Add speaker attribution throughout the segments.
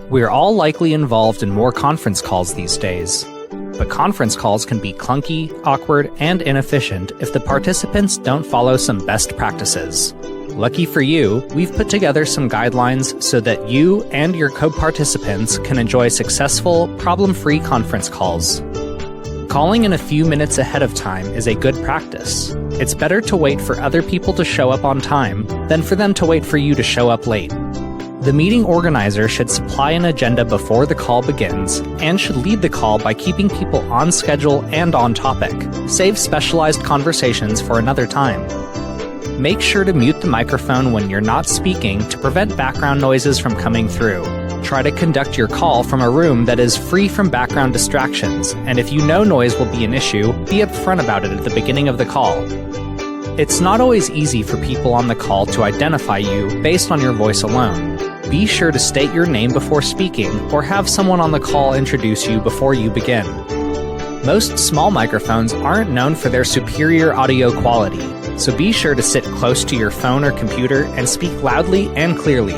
Speaker 1: We're all likely involved in more conference calls these days. But conference calls can be clunky, awkward, and inefficient if the participants don't follow some best practices. Lucky for you, we've put together some guidelines so that you and your co-participants can enjoy successful, problem-free conference calls. Calling in a few minutes ahead of time is a good practice. It's better to wait for other people to show up on time than for them to wait for you to show up late. The meeting organizer should supply an agenda before the call begins and should lead the call by keeping people on schedule and on topic. Save specialized conversations for another time. Make sure to mute the microphone when you're not speaking to prevent background noises from coming through. Try to conduct your call from a room that is free from background distractions, and if you know noise will be an issue, be upfront about it at the beginning of the call. It's not always easy for people on the call to identify you based on your voice alone. Be sure to state your name before speaking or have someone on the call introduce you before you begin. Most small microphones aren't known for their superior audio quality, so be sure to sit close to your phone or computer and speak loudly and clearly.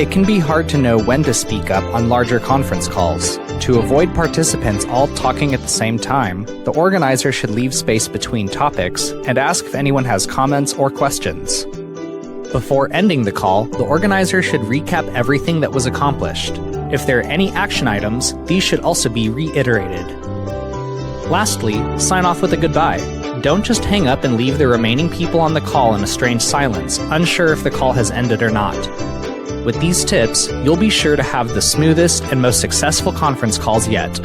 Speaker 1: It can be hard to know when to speak up on larger conference calls. To avoid participants all talking at the same time, the organizer should leave space between topics and ask if anyone has comments or questions. Before ending the call, the organizer should recap everything that was accomplished. If there are any action items, these should also be reiterated. Lastly, sign off with a goodbye. Don't just hang up and leave the remaining people on the call in a strange silence, unsure if the call has ended or not. With these tips, you'll be sure to have the smoothest and most successful conference calls yet.